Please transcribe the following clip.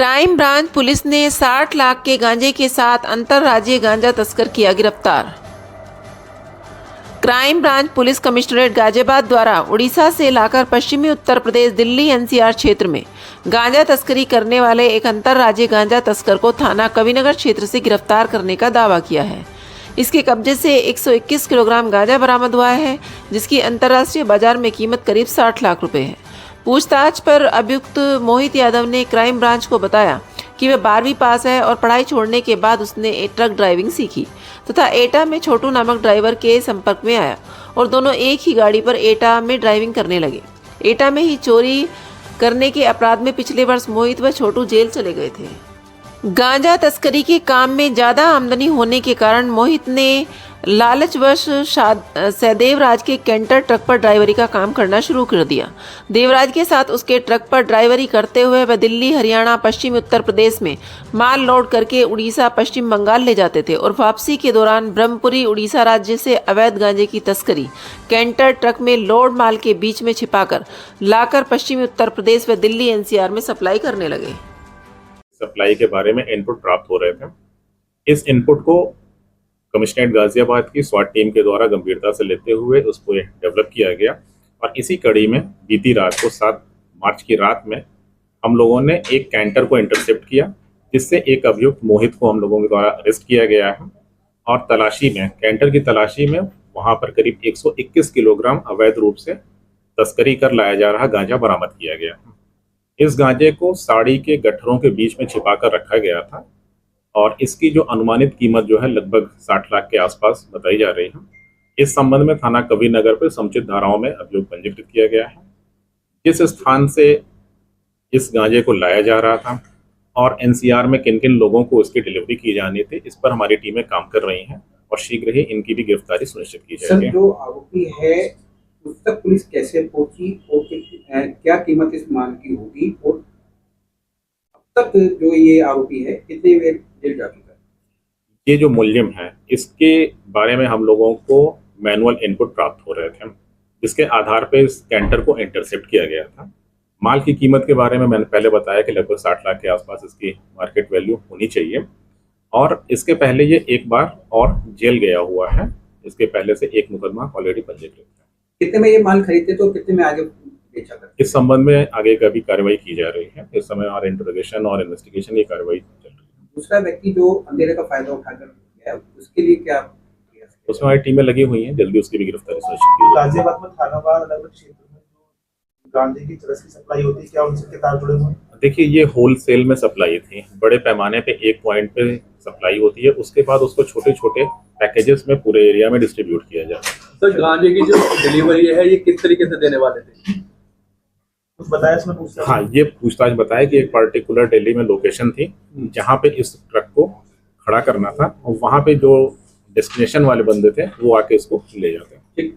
Crime branch police ने 60 लाख के गांजे के साथ अंतर्राज्यीय गांजा तस्कर किया गिरफ्तार। Crime branch police commissionerate Ghaziabad द्वारा उड़ीसा से लाकर पश्चिमी उत्तर प्रदेश दिल्ली एनसीआर क्षेत्र में गांजा तस्करी करने वाले एक अंतर्राज्यीय गांजा तस्कर को थाना कविनगर क्षेत्र से गिरफ्तार करने का दावा किया है। इसके कब्जे से 121 किलोग्राम गांजा बरामद हुआ है, जिसकी अंतर्राष्ट्रीय बाजार में कीमत करीब 60 लाख रुपए है। पूछताछ पर अभियुक्त मोहित यादव ने क्राइम ब्रांच को बताया कि वह 12वीं पास है और पढ़ाई छोड़ने के बाद उसने ट्रक ड्राइविंग सीखी तथा एटा में छोटू नामक ड्राइवर के संपर्क में आया और दोनों एक ही गाड़ी पर एटा में ड्राइविंग करने लगे। एटा में ही चोरी करने के अपराध में पिछले वर्ष मोहित व छोटू जेल चले गए थे। गांजा तस्करी के काम में ज्यादा आमदनी होने के कारण मोहित ने लालचवश देवराज के कैंटर ट्रक पर ड्राइवरी का काम करना शुरू कर दिया। देवराज के साथ उसके ट्रक पर ड्राइवरी करते हुए वह दिल्ली, हरियाणा, पश्चिमी उत्तर प्रदेश में माल लोड करके उड़ीसा, पश्चिम बंगाल ले जाते थे और वापसी के दौरान ब्रह्मपुरी, उड़ीसा राज्य से अवैध गांजे की तस्करी कैंटर ट्रक में लोड माल के बीच में छिपाकर लाकर पश्चिमी उत्तर प्रदेश व दिल्ली एनसीआर में सप्लाई करने लगे। सप्लाई के बारे में इनपुट प्राप्त हो रहे थे। इस इनपुट को कमिश्नरेट गाजियाबाद की स्वाट टीम के द्वारा गंभीरता से लेते हुए उसको डेवलप किया गया और इसी कड़ी में बीती रात को 7 मार्च की रात में हम लोगों ने एक कैंटर को इंटरसेप्ट किया, जिससे एक अभियुक्त मोहित को हम लोगों के द्वारा अरेस्ट किया गया है और कैंटर की तलाशी में वहां पर करीब 121 किलोग्राम अवैध रूप से तस्करी कर लाया जा रहा गांजा बरामद किया गया। इस गांजे को साड़ी के गट्ठरों के बीच में छिपा कर रखा गया था और इसकी जो अनुमानित कीमत जो है लगभग 60 लाख के आसपास बताई जा रही है। इस संबंध में थाना कविनगर पर समुचित धाराओं में अभियोग पंजीकृत किया गया है। जिस स्थान से इस गांजे को लाया जा रहा था और एनसीआर में किन किन लोगों को इसकी डिलीवरी की जानी थी, इस पर हमारी टीमें काम कर रही हैं और शीघ्र ही इनकी भी गिरफ्तारी सुनिश्चित की जाएगी। सर, जो आरोपी है उस तक पुलिस कैसे पहुंची और क्या कीमत इस माल की होगी और अब तक जो ये आरोपी है कितने देर जेल जा चुका है? ये जो मुलजिम है इसके बारे में हम लोगों को मैनुअल इनपुट प्राप्त हो रहे थे, जिसके आधार पर इस कैंटर को इंटरसेप्ट किया गया था। माल की कीमत के बारे में मैंने पहले बताया कि लगभग 60 लाख के आसपास इसकी मार्केट वैल्यू होनी चाहिए और इसके पहले ये एक बार और जेल गया हुआ है। इसके पहले से एक मुकदमा ऑलरेडी पंजीकृत है। कितने में ये माल खरीदते तो कितने में आगे बेचा करते? इस संबंध में आगे का भी कार्रवाई की जा रही है। इस समय हमारे इंट्रोगेशन और इन्वेस्टिगेशन की कार्रवाई चल रही है। दूसरा व्यक्ति जो अंधेरे का फायदा उठाकर गया, उसके लिए क्या? उसमें हमारी टीमें लगी हुई हैं, जल्दी उसकी भी गिरफ्तारी सुनिश्चित की जाएगी। गाजियाबाद में थानावार अलग अलग क्षेत्र में जो गांजे की चरस की सप्लाई होती है, क्या उनसे के तार जुड़े हुए हैं? देखिए, ये होलसेल में सप्लाई थी, बड़े पैमाने पे एक पॉइंट पे सप्लाई होती है, उसके बाद उसको छोटे छोटे पैकेजेस में पूरे एरिया में डिस्ट्रीब्यूट किया जाता है। तो गांजे की जो डिलीवरी है ये किस तरीके से देने वाले थे? कुछ बताया इसमें पूछताछ? हाँ, ये पूछताछ बताया कि एक पार्टिकुलर दिल्ली में लोकेशन थी जहाँ पे इस ट्रक को खड़ा करना था और वहाँ पे जो डेस्टिनेशन वाले बंदे थे वो आके इसको ले जाते हैं। ठीक।